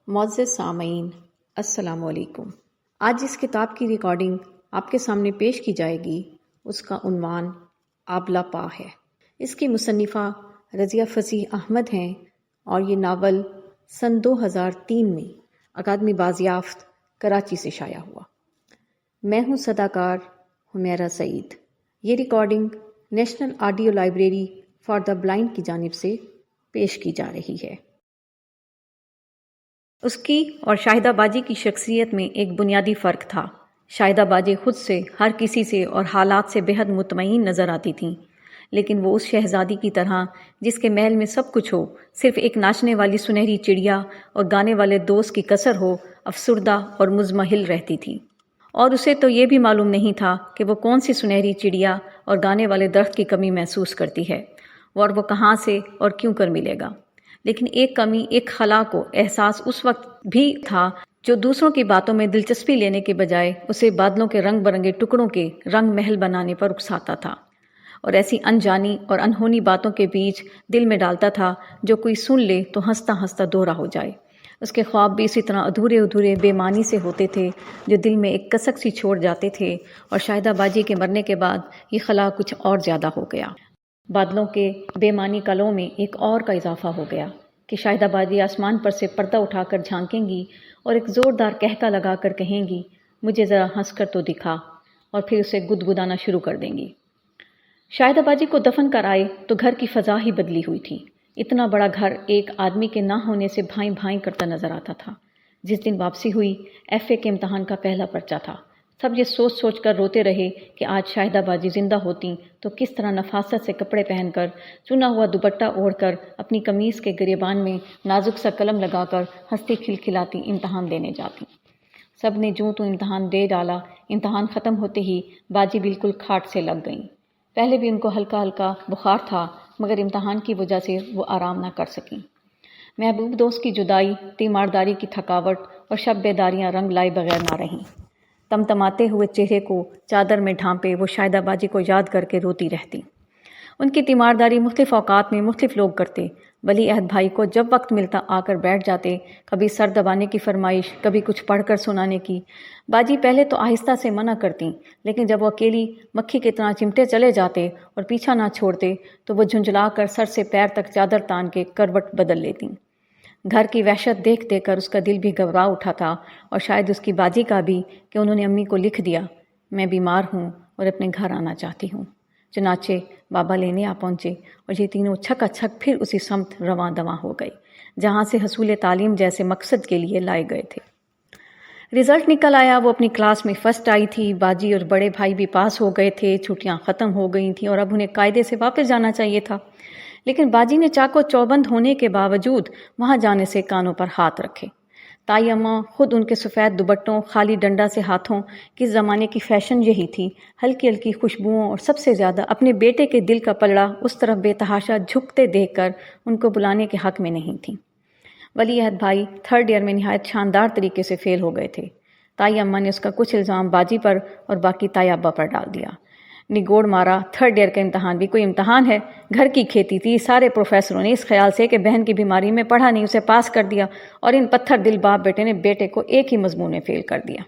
معزز سامعین، السلام علیکم۔ آج جس کتاب کی ریکارڈنگ آپ کے سامنے پیش کی جائے گی اس کا عنوان آبلہ پا ہے۔ اس کی مصنفہ رضیہ فصیح احمد ہیں اور یہ ناول سن 2003 میں اکادمی بازیافت کراچی سے شائع ہوا۔ میں ہوں صداکار حمیرہ سعید۔ یہ recording national audio library for the blind کی جانب سے پیش کی جا رہی ہے۔ اس کی اور شاہدہ باجی کی شخصیت میں ایک بنیادی فرق تھا۔ شاہدہ باجی خود سے، ہر کسی سے اور حالات سے بے حد مطمئن نظر آتی تھیں، لیکن وہ اس شہزادی کی طرح جس کے محل میں سب کچھ ہو، صرف ایک ناچنے والی سنہری چڑیا اور گانے والے دوست کی کثر ہو، افسردہ اور مضمحل رہتی تھی۔ اور اسے تو یہ بھی معلوم نہیں تھا کہ وہ کون سی سنہری چڑیا اور گانے والے درخت کی کمی محسوس کرتی ہے اور وہ کہاں سے اور کیوں کر ملے گا۔ لیکن ایک کمی، ایک خلا کو احساس اس وقت بھی تھا جو دوسروں کی باتوں میں دلچسپی لینے کے بجائے اسے بادلوں کے رنگ برنگے ٹکڑوں کے رنگ محل بنانے پر اکساتا تھا، اور ایسی انجانی اور انہونی باتوں کے بیچ دل میں ڈالتا تھا جو کوئی سن لے تو ہنستا ہنستا دوہرا ہو جائے۔ اس کے خواب بھی اسی طرح ادھورے ادھورے بے معنی سے ہوتے تھے جو دل میں ایک کسک سی چھوڑ جاتے تھے، اور شاہدہ باجی کے مرنے کے بعد یہ خلا کچھ اور زیادہ ہو گیا۔ بادلوں کے بے معنی کلوں میں ایک اور کا اضافہ ہو گیا کہ شاہدہ باجی آسمان پر سے پردہ اٹھا کر جھانکیں گی اور ایک زوردار کہکا لگا کر کہیں گی، مجھے ذرا ہنس کر تو دکھا، اور پھر اسے گدگدانا شروع کر دیں گی۔ شاہدہ باجی کو دفن کر آئے تو گھر کی فضا ہی بدلی ہوئی تھی۔ اتنا بڑا گھر ایک آدمی کے نہ ہونے سے بھائیں بھائیں کرتا نظر آتا تھا۔ جس دن واپسی ہوئی، FA کے امتحان کا پہلا پرچہ تھا۔ سب یہ سوچ سوچ کر روتے رہے کہ آج شاہدہ باجی زندہ ہوتیں تو کس طرح نفاست سے کپڑے پہن کر، چنا ہوا دوپٹہ اوڑھ کر، اپنی قمیص کے گریبان میں نازک سا قلم لگا کر ہنستی کھلکھلاتی امتحان دینے جاتی۔ سب نے جوں تو امتحان دے ڈالا۔ امتحان ختم ہوتے ہی باجی بالکل کھاٹ سے لگ گئیں۔ پہلے بھی ان کو ہلکا ہلکا بخار تھا، مگر امتحان کی وجہ سے وہ آرام نہ کر سکیں۔ محبوب دوست کی جدائی، تیمارداری کی تھکاوٹ اور شب بیداریاں رنگ لائے بغیر نہ رہیں۔ تمتماتے ہوئے چہرے کو چادر میں ڈھانپے وہ شاہدہ باجی کو یاد کر کے روتی رہتی۔ ان کی تیمارداری مختلف اوقات میں مختلف لوگ کرتے۔ ولی عہد بھائی کو جب وقت ملتا آ کر بیٹھ جاتے، کبھی سر دبانے کی فرمائش، کبھی کچھ پڑھ کر سنانے کی۔ باجی پہلے تو آہستہ سے منع کرتیں، لیکن جب وہ اکیلی مکھی کی طرح چمٹے چلے جاتے اور پیچھا نہ چھوڑتے تو وہ جھنجھلا کر سر سے پیر تک چادر تان کے کروٹ بدل لیتیں۔ گھر کی وحشت دیکھ دیکھ کر اس کا دل بھی گھبرا اٹھا تھا، اور شاید اس کی باجی کا بھی، کہ انہوں نے امی کو لکھ دیا، میں بیمار ہوں اور اپنے گھر آنا چاہتی ہوں۔ چنانچہ بابا لینے آ پہنچے اور یہ تینوں چھکا چھک پھر اسی سمت رواں دواں ہو گئے جہاں سے حصول تعلیم جیسے مقصد کے لیے لائے گئے تھے۔ رزلٹ نکل آیا، وہ اپنی کلاس میں فرسٹ آئی تھی۔ باجی اور بڑے بھائی بھی پاس ہو گئے تھے، چھٹیاں ختم ہو گئی تھیں اور اب انہیں قاعدے سے واپس جانا چاہیے تھا۔ لیکن باجی نے چاقو چوبند ہونے کے باوجود وہاں جانے سے کانوں پر ہاتھ رکھے۔ تائی اماں خود ان کے سفید دوپٹوں، خالی ڈنڈا سے ہاتھوں، کس زمانے کی فیشن یہی تھی، ہلکی ہلکی خوشبوؤں، اور سب سے زیادہ اپنے بیٹے کے دل کا پلڑا اس طرف بے تحاشا جھکتے دیکھ کر ان کو بلانے کے حق میں نہیں تھیں۔ ولی عہد بھائی 3rd ایئر میں نہایت شاندار طریقے سے فیل ہو گئے تھے۔ تائی اماں نے اس کا کچھ الزام باجی پر اور باقی تائی ابا پر ڈال دیا۔ نگوڑ مارا، 3rd ایئر کا امتحان بھی کوئی امتحان ہے؟ گھر کی کھیتی تھی، سارے پروفیسروں نے اس خیال سے کہ بہن کی بیماری میں پڑھا نہیں، اسے پاس کر دیا، اور ان پتھر دل باپ بیٹے نے بیٹے کو ایک ہی مضمون میں فیل کر دیا۔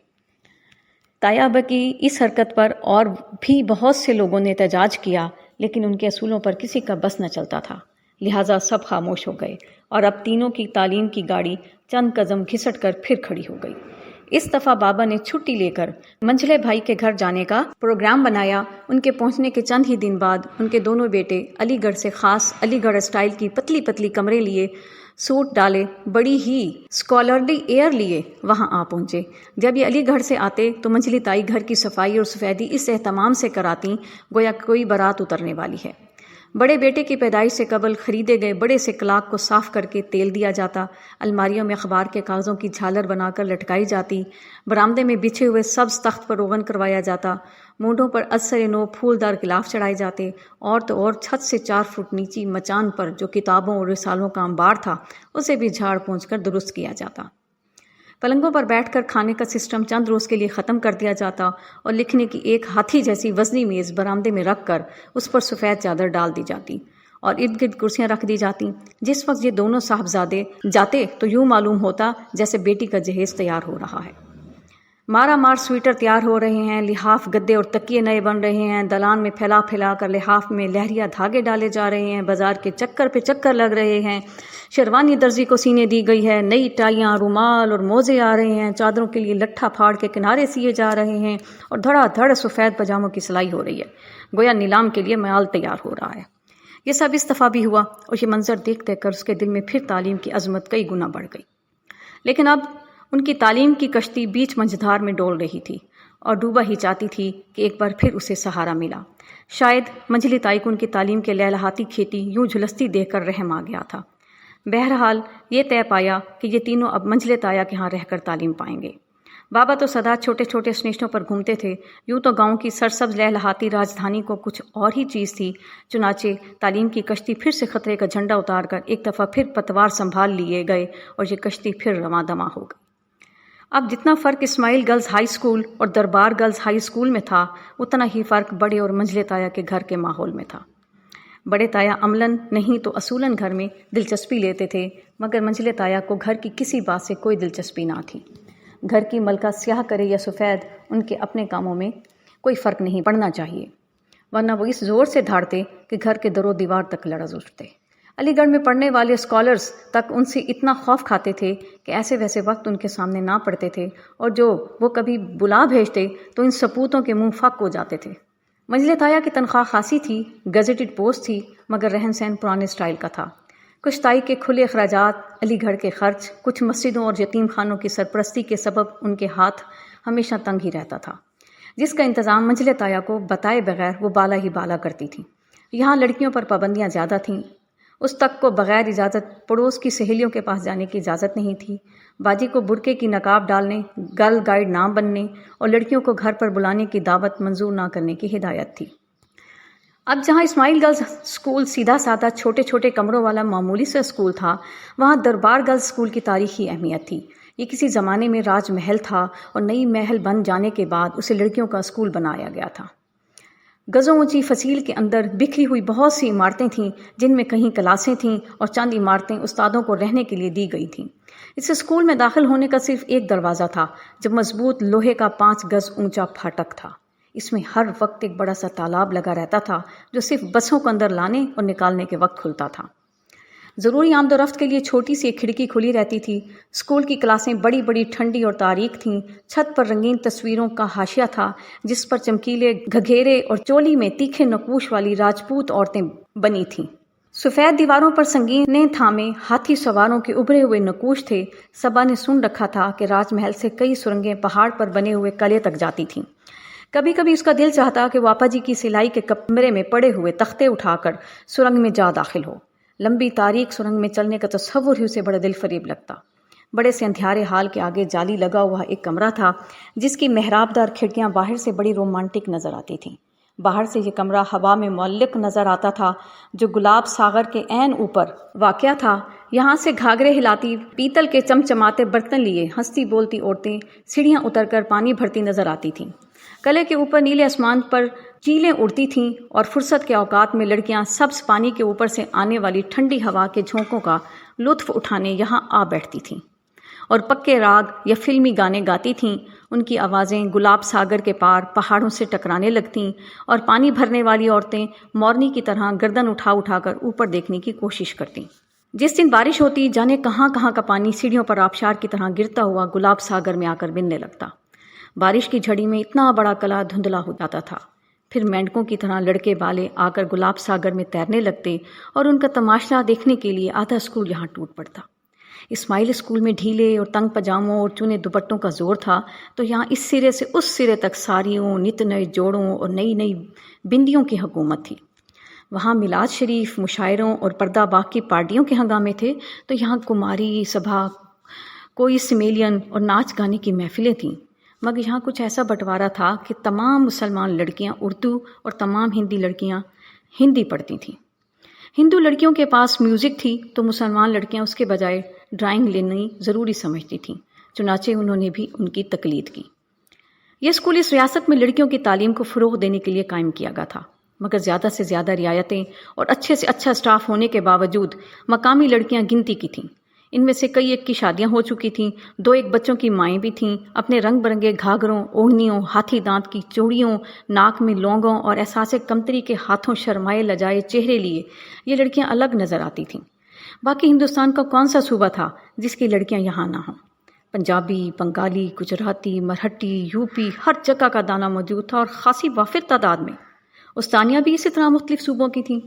تائی ابا کی اس حرکت پر اور بھی بہت سے لوگوں نے احتجاج کیا، لیکن ان کے اصولوں پر کسی کا بس نہ چلتا تھا، لہٰذا سب خاموش ہو گئے، اور اب تینوں کی تعلیم کی گاڑی چند قدم گھسٹ کر پھر کھڑی ہو گئی۔ اس دفعہ بابا نے چھٹی لے کر منجھلے بھائی کے گھر جانے کا پروگرام بنایا۔ ان کے پہنچنے کے چند ہی دن بعد ان کے دونوں بیٹے علی گڑھ سے خاص علی گڑھ اسٹائل کی پتلی پتلی کمریں لیے، سوٹ ڈالے، بڑی ہی اسکالرلی ایئر لیے وہاں آ پہنچے۔ جب یہ علی گڑھ سے آتے تو منجلی تائی گھر کی صفائی اور سفیدی اس اہتمام سے کراتیں گویا کوئی بارات اترنے والی ہے۔ بڑے بیٹے کی پیدائش سے قبل خریدے گئے بڑے سے کلاک کو صاف کر کے تیل دیا جاتا، الماریوں میں اخبار کے کاغذوں کی جھالر بنا کر لٹکائی جاتی، برآمدے میں بچھے ہوئے سبز تخت پر روغن کروایا جاتا، مونڈوں پر ازسر نو پھولدار غلاف چڑھائے جاتے، اور تو اور چھت سے 4 فٹ نیچی مچان پر جو کتابوں اور رسالوں کا انبار تھا اسے بھی جھاڑ پونچھ کر درست کیا جاتا۔ پلنگوں پر بیٹھ کر کھانے کا سسٹم چند روز کے لیے ختم کر دیا جاتا، اور لکھنے کی ایک ہاتھی جیسی وزنی میز برآمدے میں رکھ کر اس پر سفید چادر ڈال دی جاتی، اور ارد گرد کرسیاں رکھ دی جاتی۔ جس وقت یہ دونوں صاحبزادے جاتے تو یوں معلوم ہوتا جیسے بیٹی کا جہیز تیار ہو رہا ہے۔ مارا مار سویٹر تیار ہو رہے ہیں، لحاف گدے اور تکیے نئے بن رہے ہیں، دلان میں پھیلا پھیلا کر لحاف میں لہریا دھاگے ڈالے جا رہے ہیں، بازار کے چکر پہ چکر لگ رہے ہیں، شیروانی درزی کو سینے دی گئی ہے، نئی ٹائیاں، رومال اور موزے آ رہے ہیں، چادروں کے لیے لٹھا پھاڑ کے کنارے سیے جا رہے ہیں اور دھڑا دھڑ سفید پاجاموں کی سلائی ہو رہی ہے، گویا نیلام کے لیے مال تیار ہو رہا ہے۔ یہ سب اس دفعہ بھی ہوا اور یہ منظر دیکھ دیکھ کر اس کے دل میں پھر تعلیم کی عظمت کئی گنا بڑھ گئی۔ لیکن اب ان کی تعلیم کی کشتی بیچ منجھدار میں ڈول رہی تھی اور ڈوبا ہی چاہتی تھی کہ ایک بار پھر اسے سہارا ملا۔ شاید منجلی تائی کو ان کی تعلیم کے لہلہاتی کھیتی یوں جھلستی دیکھ کر رحم آ گیا تھا۔ بہرحال یہ طے پایا کہ یہ تینوں اب منجلے تایا کے ہاں رہ کر تعلیم پائیں گے۔ بابا تو سدا چھوٹے چھوٹے اسٹیشنوں پر گھومتے تھے، یوں تو گاؤں کی سرسبز لہلہاتی راجدھانی کو کچھ اور ہی چیز تھی۔ چنانچہ تعلیم کی کشتی پھر سے خطرے کا جھنڈا اتار کر ایک دفعہ پھر پتوار سنبھال لیے گئے اور یہ کشتی پھر رواں دواں ہو گئی۔ اب جتنا فرق اسماعیل گرلز ہائی اسکول اور دربار گرلز ہائی اسکول میں تھا، اتنا ہی فرق بڑے اور منجلے تایا کے گھر کے ماحول میں تھا۔ بڑے تایا عملاً نہیں تو اصولاً گھر میں دلچسپی لیتے تھے، مگر منجلے تایا کو گھر کی کسی بات سے کوئی دلچسپی نہ تھی۔ گھر کی ملکہ سیاہ کرے یا سفید، ان کے اپنے کاموں میں کوئی فرق نہیں پڑنا چاہیے، ورنہ وہ اس زور سے دھاڑتے کہ گھر کے در و دیوار تک لرز اٹھتے۔ علی گڑھ میں پڑھنے والے اسکالرز تک ان سے اتنا خوف کھاتے تھے کہ ایسے ویسے وقت ان کے سامنے نہ پڑتے تھے، اور جو وہ کبھی بلا بھیجتے تو ان سپوتوں کے منہ فک ہو جاتے تھے۔ منجلے تایا کی تنخواہ خاصی تھی، گزیٹڈ پوسٹ تھی، مگر رہن سہن پرانے سٹائل کا تھا۔ کچھ تائی کے کھلے اخراجات، علی گڑھ کے خرچ، کچھ مسجدوں اور یتیم خانوں کی سرپرستی کے سبب ان کے ہاتھ ہمیشہ تنگ ہی رہتا تھا، جس کا انتظام منجلے تایا کو بتائے بغیر وہ بالا ہی بالا کرتی تھیں۔ یہاں لڑکیوں پر پابندیاں زیادہ تھیں، اس تک کو بغیر اجازت پڑوس کی سہیلیوں کے پاس جانے کی اجازت نہیں تھی، باجی کو برقعے کی نقاب ڈالنے، گرل گائیڈ نہ بننے اور لڑکیوں کو گھر پر بلانے کی دعوت منظور نہ کرنے کی ہدایت تھی۔ اب جہاں اسماعیل گرلز اسکول سیدھا سادہ چھوٹے چھوٹے کمروں والا معمولی سا اسکول تھا، وہاں دربار گرلز اسکول کی تاریخی اہمیت تھی۔ یہ کسی زمانے میں راج محل تھا اور نئی محل بن جانے کے بعد اسے لڑکیوں کا اسکول بنایا گیا تھا۔ گزوں اونچی فصیل کے اندر بکھری ہوئی بہت سی عمارتیں تھیں، جن میں کہیں کلاسیں تھیں اور چند عمارتیں استادوں کو رہنے کے لیے دی گئی تھیں۔ اس اسکول میں داخل ہونے کا صرف ایک دروازہ تھا، جو مضبوط لوہے کا 5 گز اونچا پھاٹک تھا۔ اس میں ہر وقت ایک بڑا سا تالاب لگا رہتا تھا، جو صرف بسوں کو اندر لانے اور نکالنے کے وقت کھلتا تھا۔ ضروری آمد و رفت کے لیے چھوٹی سی ایک کھڑکی کھلی رہتی تھی۔ اسکول کی کلاسیں بڑی بڑی ٹھنڈی اور تاریک تھیں۔ چھت پر رنگین تصویروں کا حاشیہ تھا، جس پر چمکیلے گھگھیرے اور چولی میں تیکھے نقوش والی راجپوت عورتیں بنی تھیں۔ سفید دیواروں پر سنگین تھامے ہاتھی سواروں کے ابھرے ہوئے نقوش تھے۔ صبا نے سن رکھا تھا کہ راج محل سے کئی سرنگیں پہاڑ پر بنے ہوئے قلعے تک جاتی تھیں۔ کبھی کبھی اس کا دل چاہتا کہ وہ آپا جی کی سلائی کے کمرے میں پڑے ہوئے تختے اٹھا کر سرنگ میں جا داخل ہو۔ لمبی تاریک سرنگ میں چلنے کا تصور ہی اسے بڑا دل فریب لگتا۔ بڑے سے اندھیارے حال کے آگے جالی لگا ہوا ایک کمرہ تھا، جس کی محراب دار کھڑکیاں باہر سے بڑی رومانٹک نظر آتی تھیں۔ باہر سے یہ کمرہ ہوا میں معلق نظر آتا تھا، جو گلاب ساغر کے عین اوپر واقع تھا۔ یہاں سے گھاگرے ہلاتی، پیتل کے چمچماتے برتن لیے ہنستی بولتی عورتیں سیڑھیاں اتر کر پانی بھرتی نظر آتی تھیں۔ قلعے کے اوپر نیلے آسمان پر چیلیں اڑتی تھیں اور فرصت کے اوقات میں لڑکیاں سبز پانی کے اوپر سے آنے والی ٹھنڈی ہوا کے جھونکوں کا لطف اٹھانے یہاں آ بیٹھتی تھیں اور پکے راگ یا فلمی گانے گاتی تھیں۔ ان کی آوازیں گلاب ساگر کے پار پہاڑوں سے ٹکرانے لگتیں اور پانی بھرنے والی عورتیں مورنی کی طرح گردن اٹھا اٹھا کر اوپر دیکھنے کی کوشش کرتیں۔ جس دن بارش ہوتی، جانے کہاں کہاں کا پانی سیڑھیوں پر آبشار کی طرح گرتا ہوا گلاب ساگر میں آ کر بننے لگتا۔ بارش کی جھڑی میں اتنا بڑا قلعہ دھندلا ہو جاتا تھا۔ پھر مینڈکوں کی طرح لڑکے بالے آ کر گلاب ساگر میں تیرنے لگتے اور ان کا تماشا دیکھنے کے لیے آدھا اسکول یہاں ٹوٹ پڑتا۔ اسماعیل اسکول میں ڈھیلے اور تنگ پجاموں اور چونے دوپٹوں کا زور تھا، تو یہاں اس سرے سے اس سرے تک ساڑیوں، نت نئے جوڑوں اور نئی نئی بندیوں کی حکومت تھی۔ وہاں میلاد شریف، مشاعروں اور پردہ باغ کی پارٹیوں کے ہنگامے تھے، تو یہاں کماری سبھا، کوئی سمیلین اور ناچ گانے کی محفلیں تھیں۔ مگر یہاں کچھ ایسا بٹوارا تھا کہ تمام مسلمان لڑکیاں اردو اور تمام ہندی لڑکیاں ہندی پڑھتی تھیں۔ ہندو لڑکیوں کے پاس میوزک تھی تو مسلمان لڑکیاں اس کے بجائے ڈرائنگ لینی ضروری سمجھتی تھیں، چنانچہ انہوں نے بھی ان کی تقلید کی۔ یہ اسکول اس ریاست میں لڑکیوں کی تعلیم کو فروغ دینے کے لیے قائم کیا گیا تھا۔ مگر زیادہ سے زیادہ رعایتیں اور اچھے سے اچھا سٹاف ہونے کے باوجود مقامی لڑکیاں گنتی کی تھیں۔ ان میں سے کئی ایک کی شادیاں ہو چکی تھیں، 2-1 بچوں کی مائیں بھی تھیں، اپنے رنگ برنگے گھاگھروں، اوڑھنیوں، ہاتھی دانت کی چوڑیوں، ناک میں لونگوں اور احساس کمتری کے ہاتھوں شرمائے لجائے چہرے لیے یہ لڑکیاں الگ نظر آتی تھیں۔ باقی ہندوستان کا کون سا صوبہ تھا جس کی لڑکیاں یہاں نہ ہوں؟ پنجابی، بنگالی، گجراتی، مرہٹی، یوپی، ہر جگہ کا دانہ موجود تھا اور خاصی وافر تعداد میں۔ استانیہ بھی اسی طرح مختلف صوبوں کی تھیں۔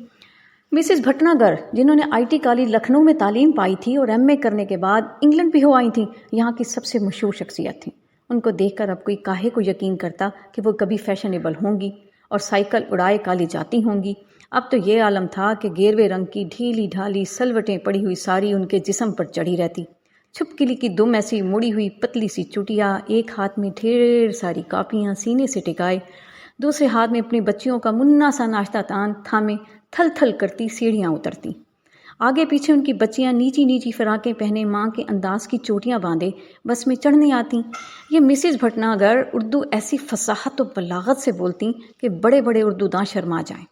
مسز بھٹناگر، جنہوں نے IIT کالج لکھنؤ میں تعلیم پائی تھی اور MA کرنے کے بعد انگلینڈ بھی ہو آئی تھیں، یہاں کی سب سے مشہور شخصیت تھیں۔ ان کو دیکھ کر اب کوئی کاہے کو یقین کرتا کہ وہ کبھی فیشنیبل ہوں گی اور سائیکل اڑائے کالج جاتی ہوں گی۔ اب تو یہ عالم تھا کہ گیروے رنگ کی ڈھیلی ڈھالی سلوٹیں پڑی ہوئی ساری ان کے جسم پر چڑھی رہتی، چھپ کلی کی دم ایسی مڑی ہوئی پتلی سی چٹیا، ایک ہاتھ میں ڈھیر ساری کاپیاں سینے سے ٹکائے، دوسرے ہاتھ میں اپنی بچیوں کا منا سا ناشتہ تھامے تھل تھل کرتی سیڑھیاں اترتی۔ آگے پیچھے ان کی بچیاں نیچی نیچی فراقیں پہنے ماں کے انداز کی چوٹیاں باندھے بس میں چڑھنے آتی۔ یہ مسز بھٹناگر اردو ایسی فصاحت و بلاغت سے بولتی کہ بڑے بڑے اردو داں شرما جائیں،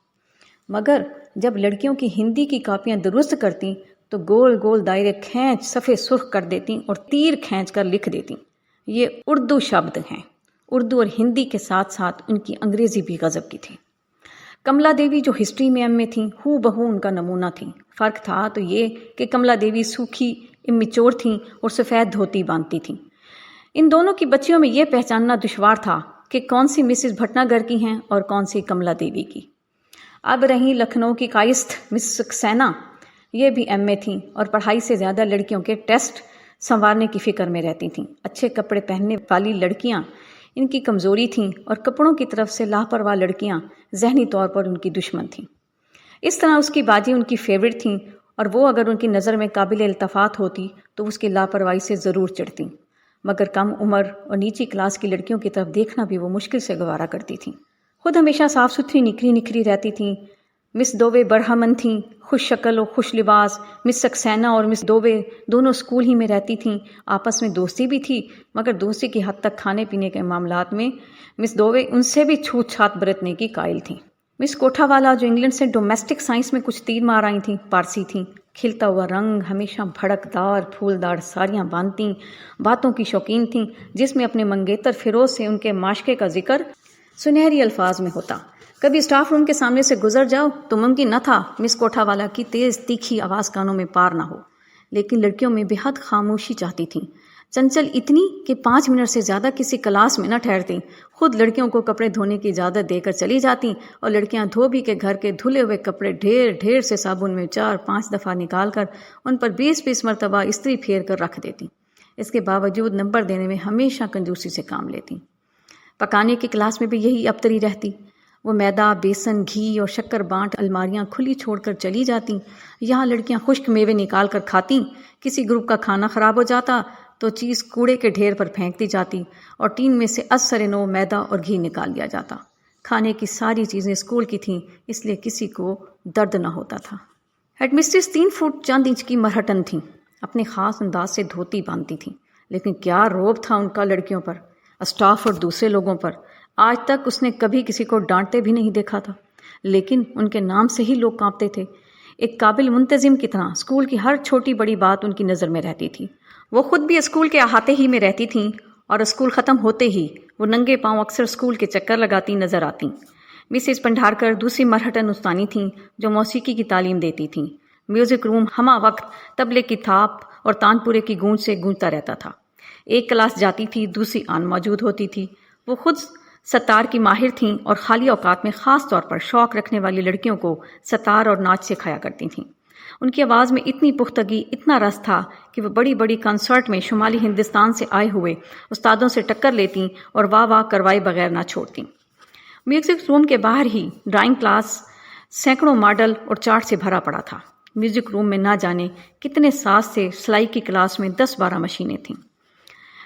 مگر جب لڑکیوں کی ہندی کی کاپیاں درست کرتی تو گول گول دائرے کھینچ صفحے سرخ کر دیتی اور تیر کھینچ کر لکھ دیتی۔ یہ اردو شبد ہیں۔ اردو اور ہندی کے ساتھ ساتھ ان کی انگریزی بھی غضب کی تھی۔ کملا دیوی جو ہسٹری میں ایم اے تھیں، ہو بہو ان کا نمونہ تھیں۔ فرق تھا تو یہ کہ کملا دیوی سوکھی امیچور تھیں اور سفید دھوتی باندھتی تھیں۔ ان دونوں کی بچیوں میں یہ پہچاننا دشوار تھا کہ کون سی مسز بھٹناگر کی ہیں اور کون سی کملا دیوی کی۔ اب رہیں لکھنؤ کی کائست مس سکسینہ، یہ بھی ایم اے تھیں اور پڑھائی سے زیادہ لڑکیوں کے ٹیسٹ سنوارنے کی فکر میں رہتی تھیں۔ اچھے کپڑے پہننے والی لڑکیاں ان کی کمزوری تھیں اور کپڑوں کی طرف سے لاپرواہ لڑکیاں ذہنی طور پر ان کی دشمن تھیں۔ اس طرح اس کی باجی ان کی فیورٹ تھیں اور وہ اگر ان کی نظر میں قابل التفات ہوتی تو اس کی لاپرواہی سے ضرور چڑھتی، مگر کم عمر اور نیچی کلاس کی لڑکیوں کی طرف دیکھنا بھی وہ مشکل سے گوارا کرتی تھیں۔ خود ہمیشہ صاف ستھری نکھری نکھری رہتی تھیں۔ مس دوبے برہمن تھیں، خوش شکل و خوش لباس۔ مس سکسینہ اور مس دوبے دونوں اسکول ہی میں رہتی تھیں، آپس میں دوستی بھی تھی، مگر دوستی کی حد تک کھانے پینے کے معاملات میں مس دوبے ان سے بھی چھوت چھات برتنے کی قائل تھیں۔ مس کوٹھا والا جو انگلینڈ سے ڈومیسٹک سائنس میں کچھ تیر مار آئی تھیں، پارسی تھیں، کھلتا ہوا رنگ، ہمیشہ بھڑکدار پھولدار ساڑیاں باندھتیں، باتوں کی شوقین تھیں جس میں اپنے منگیتر فیروز سے ان کے معاشقے کا ذکر سنہری الفاظ میں ہوتا۔ کبھی اسٹاف روم کے سامنے سے گزر جاؤ تو ممکن نہ تھا مس کوٹھا والا کی تیز تیکھی آواز کانوں میں پار نہ ہو، لیکن لڑکیوں میں بے حد خاموشی چاہتی تھیں، چنچل اتنی کہ 5 منٹ سے زیادہ کسی کلاس میں نہ ٹھہرتیں، خود لڑکیوں کو کپڑے دھونے کی اجازت دے کر چلی جاتیں اور لڑکیاں دھوبی کے گھر کے دھلے ہوئے کپڑے ڈھیر ڈھیر سے صابن میں 4-5 دفعہ نکال کر ان پر 20-20 مرتبہ استری پھیر کر رکھ دیتیں۔ اس کے باوجود نمبر دینے میں ہمیشہ کنجوسی سے کام لیتیں۔ پکانے کی کلاس میں بھی یہی ابتری رہتی۔ وہ میدا، بیسن، گھی اور شکر بانٹ الماریاں کھلی چھوڑ کر چلی جاتیں۔ یہاں لڑکیاں خشک میوے نکال کر کھاتیں، کسی گروپ کا کھانا خراب ہو جاتا تو چیز کوڑے کے ڈھیر پر پھینک دی جاتی اور ٹین میں سے ازسر نو میدا اور گھی نکال لیا جاتا۔ کھانے کی ساری چیزیں اسکول کی تھیں، اس لیے کسی کو درد نہ ہوتا تھا۔ ہیڈ مسٹریس 3 فٹ چند انچ کی مرہٹن تھیں، اپنے خاص انداز سے دھوتی باندھتی تھیں، لیکن کیا روب تھا ان کا لڑکیوں پر، اسٹاف اور دوسرے لوگوں پر۔ آج تک اس نے کبھی کسی کو ڈانٹتے بھی نہیں دیکھا تھا، لیکن ان کے نام سے ہی لوگ کانپتے تھے۔ ایک قابل منتظم کی طرح اسکول کی ہر چھوٹی بڑی بات ان کی نظر میں رہتی تھی۔ وہ خود بھی اسکول کے احاطے ہی میں رہتی تھیں اور اسکول ختم ہوتے ہی وہ ننگے پاؤں اکثر اسکول کے چکر لگاتی نظر آتیں۔ مسز پنڈھارکر دوسری مرہٹن استانی تھیں جو موسیقی کی تعلیم دیتی تھیں۔ میوزک روم ہمہ وقت طبلے کی تھاپ اور تان پورے کی گونج سے گونجتا رہتا تھا۔ ایک کلاس جاتی تھی، دوسری آن موجود ہوتی تھی۔ وہ خود ستار کی ماہر تھیں اور خالی اوقات میں خاص طور پر شوق رکھنے والی لڑکیوں کو ستار اور ناچ سکھایا کرتی تھیں۔ ان کی آواز میں اتنی پختگی، اتنا رس تھا کہ وہ بڑی بڑی کنسرٹ میں شمالی ہندوستان سے آئے ہوئے استادوں سے ٹکر لیتیں اور واہ واہ کروائے بغیر نہ چھوڑتیں۔ میوزک روم کے باہر ہی ڈرائنگ کلاس سینکڑوں ماڈل اور چارٹ سے بھرا پڑا تھا۔ میوزک روم میں نہ جانے کتنے ساز سے سلائی کی کلاس میں 10-12 مشینیں تھیں۔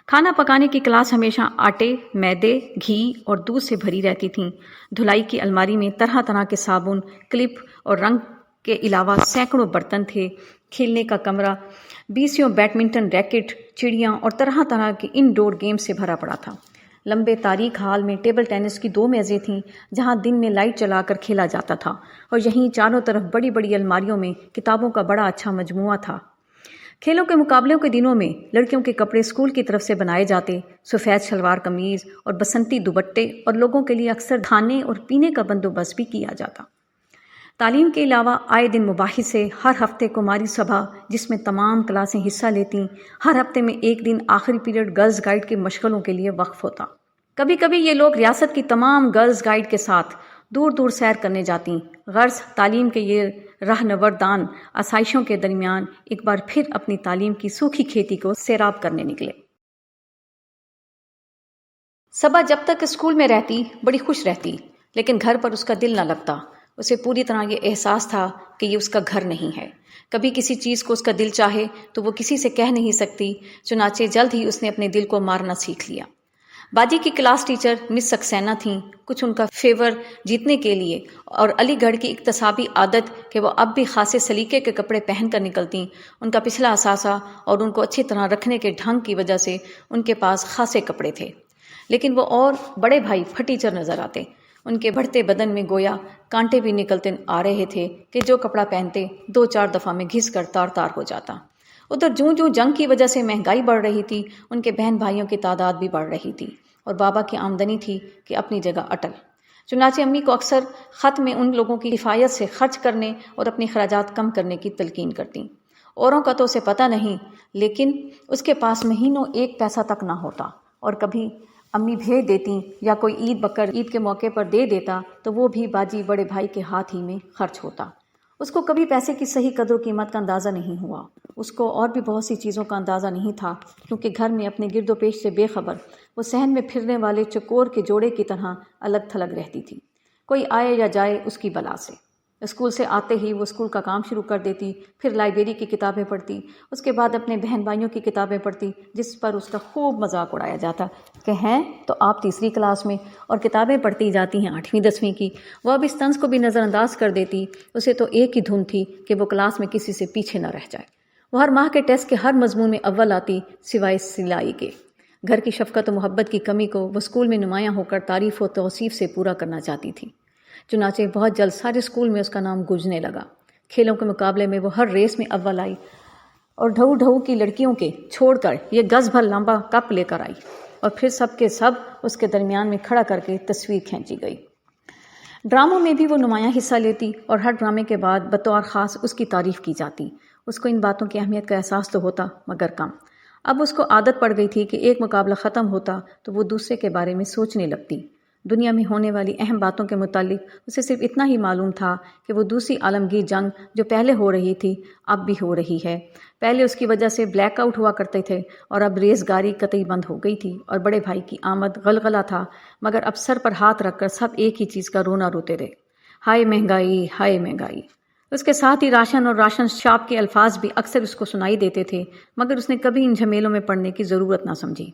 کھانا پکانے کی کلاس ہمیشہ آٹے، میدے، گھی اور دودھ سے بھری رہتی تھیں۔ دھلائی کی الماری میں طرح طرح کے صابن، کلپ اور رنگ کے علاوہ سینکڑوں برتن تھے۔ کھیلنے کا کمرہ 20 بیڈمنٹن ریکٹ، چڑیاں اور طرح طرح کے انڈور گیم سے بھرا پڑا تھا۔ لمبے تاریک ہال میں ٹیبل ٹینس کی 2 میزیں تھیں جہاں دن میں لائٹ چلا کر کھیلا جاتا تھا، اور یہیں چاروں طرف بڑی بڑی الماریوں میں کتابوں کا بڑا اچھا مجموعہ تھا۔ کھیلوں کے مقابلوں کے دنوں میں لڑکیوں کے کپڑے اسکول کی طرف سے بنائے جاتے، سفید شلوار قمیض اور بسنتی دوپٹے، اور لوگوں کے لیے اکثر کھانے اور پینے کا بندوبست بھی کیا جاتا۔ تعلیم کے علاوہ آئے دن مباحثے، ہر ہفتے کماری سبھا جس میں تمام کلاسیں حصہ لیتیں، ہر ہفتے میں ایک دن آخری پیریڈ گرلز گائیڈ کے مشغلوں کے لیے وقف ہوتا۔ کبھی کبھی یہ لوگ ریاست کی تمام گرلز گائیڈ کے ساتھ دور دور سیر کرنے جاتی، غرض تعلیم کے یہ رہنوردان آسائشوں کے درمیان ایک بار پھر اپنی تعلیم کی سوکھی کھیتی کو سیراب کرنے نکلے۔ صبا جب تک اسکول میں رہتی بڑی خوش رہتی، لیکن گھر پر اس کا دل نہ لگتا۔ اسے پوری طرح یہ احساس تھا کہ یہ اس کا گھر نہیں ہے۔ کبھی کسی چیز کو اس کا دل چاہے تو وہ کسی سے کہہ نہیں سکتی، چنانچہ جلد ہی اس نے اپنے دل کو مارنا سیکھ لیا۔ باجی کی کلاس ٹیچر مس سکسینہ تھیں۔ کچھ ان کا فیور جیتنے کے لیے اور علی گڑھ کی اکتسابی عادت کہ وہ اب بھی خاصے سلیقے کے کپڑے پہن کر نکلتیں، ان کا پچھلا اثاثہ اور ان کو اچھی طرح رکھنے کے ڈھنگ کی وجہ سے ان کے پاس خاصے کپڑے تھے۔ لیکن وہ اور بڑے بھائی پھٹیچر نظر آتے۔ ان کے بڑھتے بدن میں گویا کانٹے بھی نکلتے آ رہے تھے کہ جو کپڑا پہنتے 2-4 دفعہ میں گھس کر تار تار ہو جاتا۔ ادھر جوں جوں جنگ کی وجہ سے مہنگائی بڑھ رہی تھی، ان کے بہن بھائیوں کی تعداد بھی بڑھ رہی تھی، اور بابا کی آمدنی تھی کہ اپنی جگہ اٹل۔ چنانچہ امی کو اکثر خط میں ان لوگوں کی کفایت سے خرچ کرنے اور اپنے اخراجات کم کرنے کی تلقین کرتی۔ اوروں کا تو اسے پتہ نہیں، لیکن اس کے پاس مہینوں 1 پیسہ تک نہ ہوتا، اور کبھی امی بھیج دیتی یا کوئی عید بقر عید کے موقع پر دے دیتا تو وہ بھی باجی بڑے بھائی کے ہاتھ ہی میں خرچ ہوتا۔ اس کو کبھی پیسے کی صحیح قدر و قیمت کا اندازہ نہیں ہوا۔ اس کو اور بھی بہت سی چیزوں کا اندازہ نہیں تھا، کیونکہ گھر میں اپنے گرد و پیش سے بے خبر وہ صحن میں پھرنے والے چکور کے جوڑے کی طرح الگ تھلگ رہتی تھی، کوئی آئے یا جائے اس کی بلا سے۔ اسکول سے آتے ہی وہ اسکول کا کام شروع کر دیتی، پھر لائبریری کی کتابیں پڑھتی، اس کے بعد اپنے بہن بھائیوں کی کتابیں پڑھتی، جس پر اس کا خوب مذاق اڑایا جاتا کہ ہیں تو آپ 3ری کلاس میں اور کتابیں پڑھتی جاتی ہیں 8ویں 10ویں کی۔ وہ اب اس طنز کو بھی نظر انداز کر دیتی، اسے تو ایک ہی دھن تھی کہ وہ کلاس میں کسی سے پیچھے نہ رہ جائے۔ وہ ہر ماہ کے ٹیسٹ کے ہر مضمون میں اول آتی سوائے سلائی کے۔ گھر کی شفقت و محبت کی کمی کو وہ اسکول میں نمایاں ہو کر تعریف و توصیف سے پورا کرنا چاہتی تھی۔ چنانچہ بہت جلد سارے اسکول میں اس کا نام گونجنے لگا۔ کھیلوں کے مقابلے میں وہ ہر ریس میں اول آئی، اور ڈھو ڈھو کی لڑکیوں کے چھوڑ کر یہ گز بھر لمبا کپ لے کر آئی، اور پھر سب کے سب اس کے درمیان میں کھڑا کر کے تصویر کھینچی گئی۔ ڈراموں میں بھی وہ نمایاں حصہ لیتی، اور ہر ڈرامے کے بعد بطور خاص اس کی تعریف کی جاتی۔ اس کو ان باتوں کی اہمیت کا احساس تو ہوتا مگر کم۔ اب اس کو عادت پڑ گئی تھی کہ ایک مقابلہ ختم ہوتا تو وہ دوسرے کے بارے میں سوچنے لگتی۔ دنیا میں ہونے والی اہم باتوں کے متعلق اسے صرف اتنا ہی معلوم تھا کہ وہ دوسری عالمگیر جنگ جو پہلے ہو رہی تھی اب بھی ہو رہی ہے۔ پہلے اس کی وجہ سے بلیک آؤٹ ہوا کرتے تھے، اور اب ریزگاری قطعی بند ہو گئی تھی، اور بڑے بھائی کی آمد غلغلہ تھا، مگر اب سر پر ہاتھ رکھ کر سب ایک ہی چیز کا رونا روتے رہے، ہائے مہنگائی ہائے مہنگائی۔ اس کے ساتھ ہی راشن اور راشن شاپ کے الفاظ بھی اکثر اس کو سنائی دیتے تھے، مگر اس نے کبھی ان جھمیلوں میں پڑنے کی ضرورت نہ سمجھی۔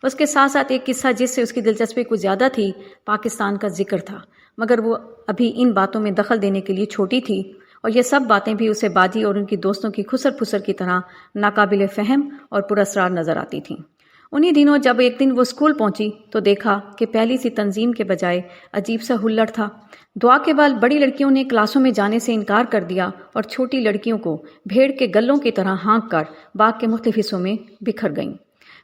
اس کے ساتھ ساتھ ایک قصہ جس سے اس کی دلچسپی کچھ زیادہ تھی پاکستان کا ذکر تھا، مگر وہ ابھی ان باتوں میں دخل دینے کے لیے چھوٹی تھی، اور یہ سب باتیں بھی اسے باجی اور ان کی دوستوں کی خسر پھسر کی طرح ناقابل فہم اور پراسرار نظر آتی تھیں۔ انہی دنوں جب ایک دن وہ اسکول پہنچی تو دیکھا کہ پہلی سی تنظیم کے بجائے عجیب سا ہلڑ تھا۔ دعا کے بعد بڑی لڑکیوں نے کلاسوں میں جانے سے انکار کر دیا، اور چھوٹی لڑکیوں کو بھیڑ کے گلوں کی طرح ہانک کر باغ کے مختلف حصوں میں بکھر گئیں۔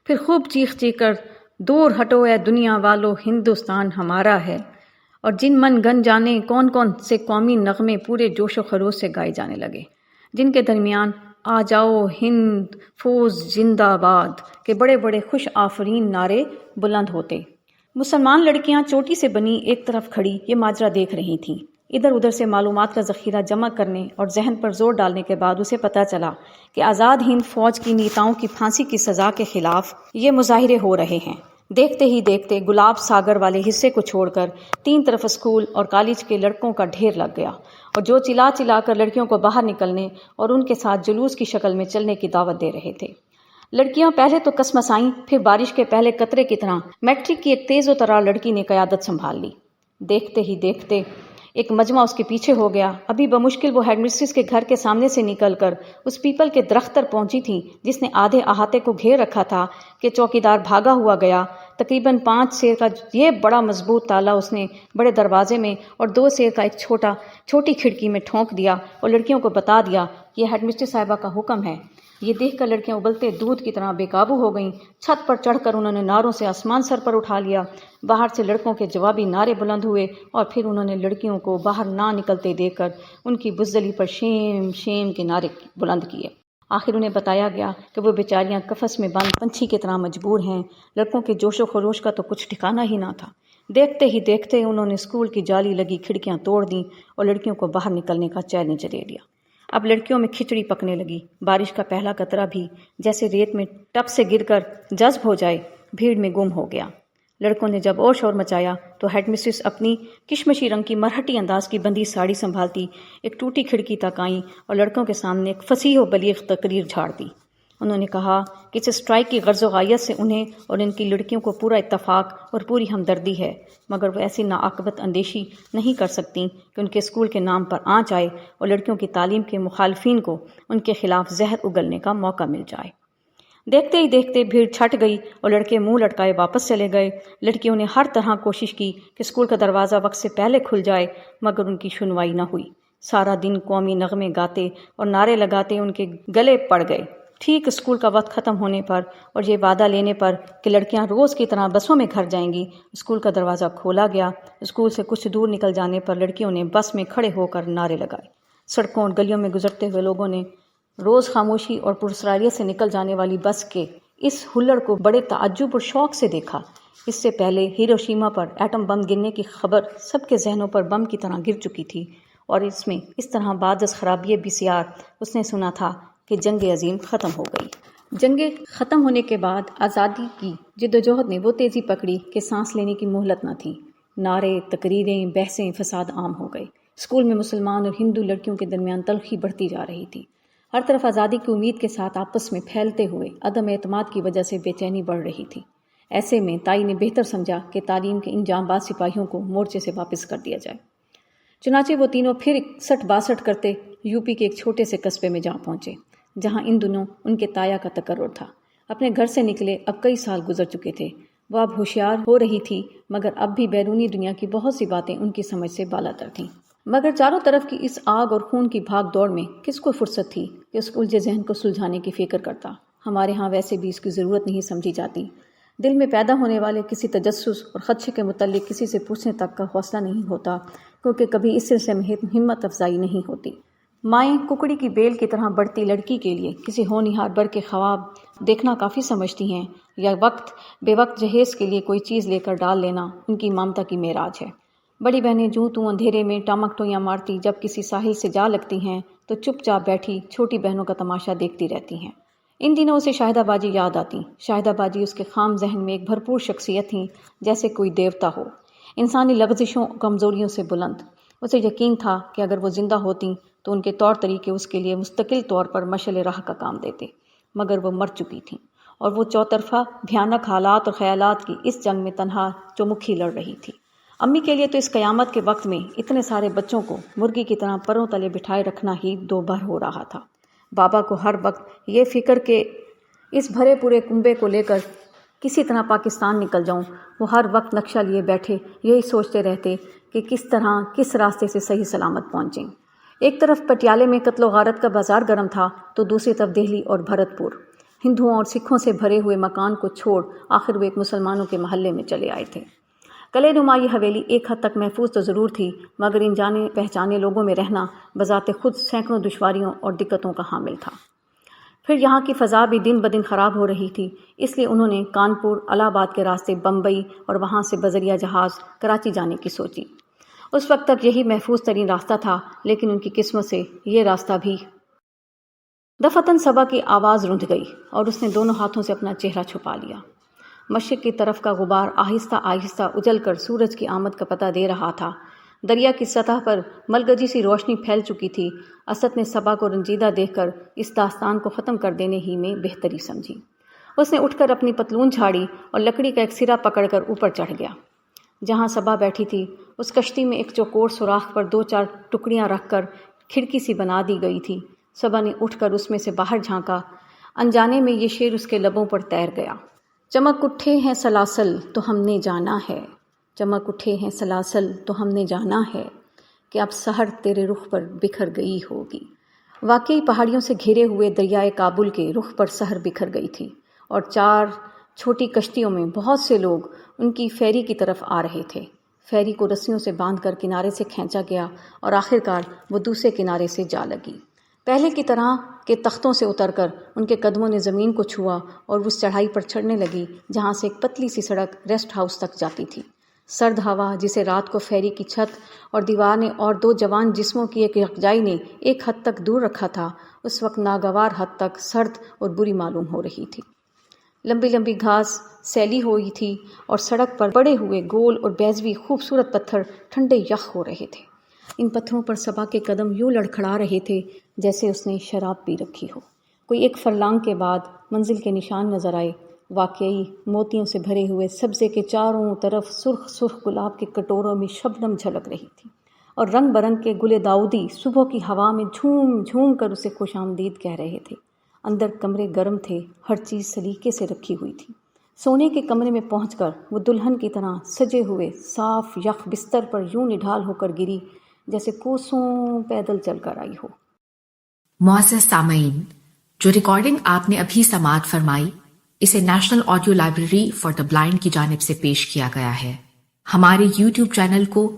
پھر خوب چیخ چیخ کر دور ہٹو اے دنیا والو ہندوستان ہمارا ہے، اور جن من گن جانے کون کون سے قومی نغمے پورے جوش و خروش سے گائے جانے لگے، جن کے درمیان آ جاؤ ہند فوج زندہ باد کے بڑے بڑے خوش آفرین نعرے بلند ہوتے۔ مسلمان لڑکیاں چوٹی سے بنی ایک طرف کھڑی یہ ماجرا دیکھ رہی تھیں۔ ادھر ادھر سے معلومات کا ذخیرہ جمع کرنے اور ذہن پر زور ڈالنے کے بعد اسے پتہ چلا کہ آزاد ہند فوج کی نیتاؤں کی پھانسی کی سزا کے خلاف یہ مظاہرے ہو رہے ہیں۔ دیکھتے ہی دیکھتے گلاب ساگر والے حصے کو چھوڑ کر 3 طرف اسکول اور کالج کے لڑکوں کا ڈھیر لگ گیا، اور جو چلا چلا کر لڑکیوں کو باہر نکلنے اور ان کے ساتھ جلوس کی شکل میں چلنے کی دعوت دے رہے تھے۔ لڑکیاں پہلے تو کسمسائیں، پھر بارش کے پہلے قطرے کی طرح میٹرک کی ایک تیز و ترار لڑکی نے قیادت سنبھال لی۔ دیکھتے ہی دیکھتے ایک مجمع اس کے پیچھے ہو گیا۔ ابھی بمشکل وہ ہیڈ مسٹریس کے گھر کے سامنے سے نکل کر اس پیپل کے درخت تر پہنچی تھی جس نے آدھے احاطے کو گھیر رکھا تھا کہ چوکیدار بھاگا ہوا گیا تقریباً 5 سیر کا یہ بڑا مضبوط تالا اس نے بڑے دروازے میں اور 2 سیر کا ایک چھوٹی کھڑکی میں ٹھونک دیا اور لڑکیوں کو بتا دیا یہ ہیڈ مسٹر صاحبہ کا حکم ہے۔ یہ دیکھ کر لڑکیاں ابلتے دودھ کی طرح بے قابو ہو گئیں۔ چھت پر چڑھ کر انہوں نے نعروں سے آسمان سر پر اٹھا لیا۔ باہر سے لڑکوں کے جوابی نعرے بلند ہوئے اور پھر انہوں نے لڑکیوں کو باہر نہ نکلتے دیکھ کر ان کی بزدلی پر شیم شیم کے نعرے بلند کیے۔ آخر انہیں بتایا گیا کہ وہ بیچاریاں قفس میں بند پنچھی کی طرح مجبور ہیں۔ لڑکوں کے جوش و خروش کا تو کچھ ٹھکانہ ہی نہ تھا۔ دیکھتے ہی دیکھتے انہوں نے اسکول کی جالی لگی کھڑکیاں توڑ دیں اور لڑکیوں کو باہر نکلنے کا چیلنج دے دیا۔ اب لڑکیوں میں کھچڑی پکنے لگی۔ بارش کا پہلا قطرہ بھی جیسے ریت میں ٹپ سے گر کر جذب ہو جائے بھیڑ میں گم ہو گیا۔ لڑکوں نے جب اور شور مچایا تو ہیڈ مسٹریس اپنی کشمشی رنگ کی مرہٹی انداز کی بندھی ساڑی سنبھالتی ایک ٹوٹی کھڑکی تک آئیں اور لڑکوں کے سامنے ایک فصیح و بلیغ تقریر جھاڑ دی۔ انہوں نے کہا کہ اس اسٹرائک کی غرض و غایت سے انہیں اور ان کی لڑکیوں کو پورا اتفاق اور پوری ہمدردی ہے، مگر وہ ایسی ناعاقبت اندیشی نہیں کر سکتیں کہ ان کے اسکول کے نام پر آنچ آئے اور لڑکیوں کی تعلیم کے مخالفین کو ان کے خلاف زہر اگلنے کا موقع مل جائے۔ دیکھتے ہی دیکھتے بھیڑ چھٹ گئی اور لڑکے منہ لٹکائے واپس چلے گئے۔ لڑکیوں نے ہر طرح کوشش کی کہ اسکول کا دروازہ وقت سے پہلے کھل جائے، مگر ان کی سنوائی نہ ہوئی۔ سارا دن قومی نغمے گاتے اور نعرے لگاتے ان کے گلے پڑ گئے۔ ٹھیک اسکول کا وقت ختم ہونے پر اور یہ وعدہ لینے پر کہ لڑکیاں روز کی طرح بسوں میں گھر جائیں گی، اسکول کا دروازہ کھولا گیا۔ اسکول سے کچھ دور نکل جانے پر لڑکیوں نے بس میں کھڑے ہو کر نعرے لگائے۔ سڑکوں اور گلیوں میں گزرتے ہوئے لوگوں نے روز خاموشی اور پرسراریت سے نکل جانے والی بس کے اس ہلڑ کو بڑے تعجب اور شوق سے دیکھا۔ اس سے پہلے ہیروشیما پر ایٹم بم گرنے کی خبر سب کے ذہنوں پر بم کی طرح گر چکی تھی، اور اس میں اس طرح بعد از خرابی بسیار اس نے سنا تھا کہ جنگ عظیم ختم ہو گئی۔ جنگ ختم ہونے کے بعد آزادی کی جدوجہد نے وہ تیزی پکڑی کہ سانس لینے کی مہلت نہ تھی۔ نعرے، تقریریں، بحثیں، فساد عام ہو گئے۔ اسکول میں مسلمان اور ہندو لڑکیوں کے درمیان تلخی بڑھتی جا رہی تھی۔ ہر طرف آزادی کی امید کے ساتھ آپس میں پھیلتے ہوئے عدم اعتماد کی وجہ سے بے چینی بڑھ رہی تھی۔ ایسے میں تائی نے بہتر سمجھا کہ تعلیم کے ان جانباز سپاہیوں کو مورچے سے واپس کر دیا جائے۔ چنانچہ وہ تینوں پھر 61-62 کرتے یوپی کے ایک چھوٹے سے قصبے میں جا پہنچے، جہاں ان دنوں ان کے تایا کا تقرر تھا۔ اپنے گھر سے نکلے اب کئی سال گزر چکے تھے۔ وہ اب ہوشیار ہو رہی تھی، مگر اب بھی بیرونی دنیا کی بہت سی باتیں ان کی سمجھ سے بالاتر تھیں۔ مگر چاروں طرف کی اس آگ اور خون کی بھاگ دوڑ میں کس کو فرصت تھی کہ اس الجھے ذہن کو سلجھانے کی فکر کرتا؟ ہمارے ہاں ویسے بھی اس کی ضرورت نہیں سمجھی جاتی۔ دل میں پیدا ہونے والے کسی تجسس اور خدشے کے متعلق کسی سے پوچھنے تک کا حوصلہ نہیں ہوتا، کیونکہ کبھی اس سلسلے میں ہمت افزائی نہیں ہوتی۔ مائیں ککڑی کی بیل کی طرح بڑھتی لڑکی کے لیے کسی ہونہار بر کے خواب دیکھنا کافی سمجھتی ہیں، یا وقت بے وقت جہیز کے لیے کوئی چیز لے کر ڈال لینا ان کی ممتا کی معراج ہے۔ بڑی بہنیں جوں توں اندھیرے میں ٹامکٹویاں مارتی جب کسی ساحل سے جا لگتی ہیں تو چپ چاپ بیٹھی چھوٹی بہنوں کا تماشا دیکھتی رہتی ہیں۔ ان دنوں اسے شاہدہ باجی یاد آتی۔ شاہدہ باجی اس کے خام ذہن میں ایک بھرپور شخصیت تھیں، جیسے کوئی دیوتا ہو، انسانی لغزشوں اور کمزوریوں سے بلند۔ اسے یقین تھا کہ اگر وہ زندہ ہوتیں تو ان کے طور طریقے اس کے لیے مستقل طور پر مشعل راہ کا کام دیتے، مگر وہ مر چکی تھیں، اور وہ چوطرفہ بھیانک حالات اور خیالات کی اس جنگ میں تنہا چومکھی لڑ رہی تھی۔ امی کے لیے تو اس قیامت کے وقت میں اتنے سارے بچوں کو مرغی کی طرح پروں تلے بٹھائے رکھنا ہی دو بھر ہو رہا تھا۔ بابا کو ہر وقت یہ فکر کہ اس بھرے پورے کنبے کو لے کر کسی طرح پاکستان نکل جاؤں، وہ ہر وقت نقشہ لیے بیٹھے یہی سوچتے رہتے کہ کس طرح کس راستے سے صحیح سلامت پہنچیں۔ ایک طرف پٹیالے میں قتل و غارت کا بازار گرم تھا، تو دوسری طرف دہلی اور بھرت پور۔ ہندوؤں اور سکھوں سے بھرے ہوئے مکان کو چھوڑ آخر وہ ایک مسلمانوں کے محلے میں چلے آئے تھے۔ کلے نما یہ حویلی ایک حد تک محفوظ تو ضرور تھی، مگر ان جانے پہچانے لوگوں میں رہنا بذات خود سینکڑوں دشواریوں اور دقتوں کا حامل تھا۔ پھر یہاں کی فضا بھی دن بدن خراب ہو رہی تھی، اس لیے انہوں نے کانپور الہ آباد کے راستے بمبئی اور وہاں سے بذریعہ جہاز کراچی جانے کی سوچی۔ اس وقت تک یہی محفوظ ترین راستہ تھا، لیکن ان کی قسمت سے یہ راستہ بھی دفتن صبا کی آواز رند گئی اور اس نے دونوں ہاتھوں سے اپنا چہرہ چھپا لیا۔ مشرق کی طرف کا غبار آہستہ آہستہ اجل کر سورج کی آمد کا پتہ دے رہا تھا۔ دریا کی سطح پر ملگجی سی روشنی پھیل چکی تھی۔ اسد نے صبا کو رنجیدہ دیکھ کر اس داستان کو ختم کر دینے ہی میں بہتری سمجھی۔ اس نے اٹھ کر اپنی پتلون جھاڑی اور لکڑی کا ایک سرا پکڑ کر اوپر چڑھ گیا۔ جہاں صبا بیٹھی تھی اس کشتی میں ایک چوکور سوراخ پر 2-4 ٹکڑیاں رکھ کر کھڑکی سی بنا دی گئی تھی۔ صبا نے اٹھ کر اس میں سے باہر جھانکا۔ انجانے میں یہ شعر اس کے لبوں پر تیر گیا۔ چمک اٹھے ہیں سلاسل تو ہم نے جانا ہے، چمک اٹھے ہیں سلاسل تو ہم نے جانا ہے کہ اب سحر تیرے رخ پر بکھر گئی ہوگی۔ واقعی پہاڑیوں سے گھرے ہوئے دریائے کابل کے رخ پر سحر بکھر گئی تھی، اور 4 چھوٹی کشتیوں میں بہت سے لوگ ان کی فیری کی طرف آ رہے تھے۔ فیری کو رسیوں سے باندھ کر کنارے سے کھینچا گیا اور آخرکار وہ دوسرے کنارے سے جا لگی۔ پہلے کی طرح کے تختوں سے اتر کر ان کے قدموں نے زمین کو چھوا اور اس چڑھائی پر چڑھنے لگی جہاں سے ایک پتلی سی سڑک ریسٹ ہاؤس تک جاتی تھی۔ سرد ہوا جسے رات کو فیری کی چھت اور دیوار نے اور 2 جوان جسموں کی ایک یکجائی نے ایک حد تک دور رکھا تھا، اس وقت ناگوار حد تک سرد اور بری معلوم ہو رہی تھی۔ لمبی لمبی گھاس سیلی ہوئی تھی اور سڑک پر پڑے ہوئے گول اور بیضوی خوبصورت پتھر ٹھنڈے یخ ہو رہے تھے۔ ان پتھروں پر صبا کے قدم یوں لڑکھڑا رہے تھے جیسے اس نے شراب پی رکھی ہو۔ کوئی 1 فرلانگ کے بعد منزل کے نشان نظر آئے۔ واقعی موتیوں سے بھرے ہوئے سبزے کے چاروں طرف سرخ سرخ گلاب کے کٹوروں میں شبنم جھلک رہی تھی، اور رنگ برنگ کے گل داؤدی صبح کی ہوا میں جھوم جھوم کر اسے خوش آمدید کہہ رہے تھے۔ اندر کمرے گرم تھے، ہر چیز سلیقے سے رکھی ہوئی تھی۔ سونے کے کمرے میں پہنچ کر وہ دلہن کی طرح سجے ہوئے صاف یخ بستر پر یوں نڈھال ہو کر گری جیسے کوسوں پیدل چل کر آئی ہو۔ معزز سامعین، جو ریکارڈنگ آپ نے ابھی سماعت فرمائی، اسے national audio library for the blind کی جانب سے پیش کیا گیا ہے۔ ہمارے یوٹیوب چینل کو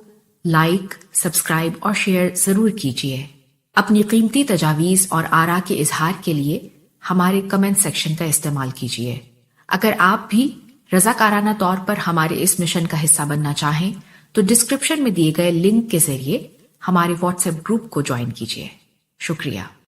لائک، سبسکرائب اور شیئر ضرور کیجیے۔ اپنی قیمتی تجاویز اور آراء کے اظہار کے لیے ہمارے کمنٹ سیکشن کا استعمال کیجیے۔ اگر آپ بھی رضاکارانہ طور پر ہمارے اس مشن کا حصہ بننا چاہیں تو ڈسکرپشن میں دیے گئے لنک کے ذریعے ہمارے واٹس ایپ گروپ کو جوائن کیجیے۔ شکریہ۔